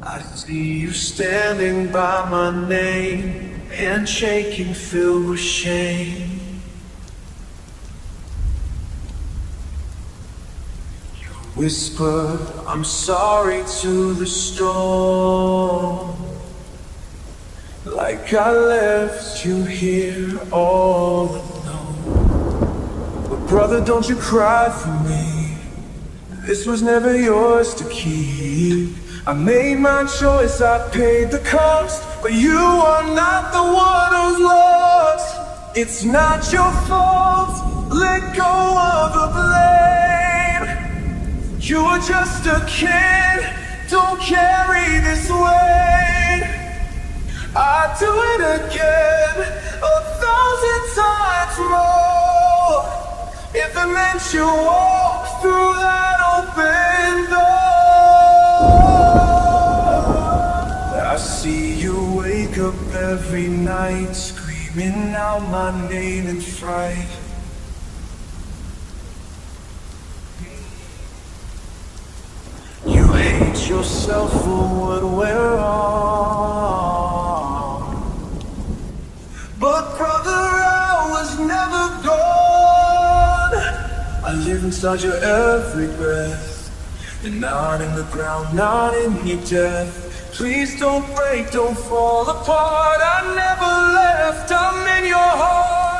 I see you standing by my name, hand shaking, filled with shame. You whispered, I'm sorry to the storm, like I left you here all alone. But brother, don't you cry for me, this was never yours to keep. I made my choice, I paid the cost, but you are not the one who's lost. It's not your fault, let go of the blame. You were just a kid, don't carry this weight. I'd do it again, 1,000 times more, if it meant you walk through that open door. I see you wake up every night, screaming out my name in fright. You hate yourself for what went wrong, but brother, I was never gone. I live inside your every breath, and not in the ground, not in your death. Please don't break, don't fall apart. I never left, I'm in your heart.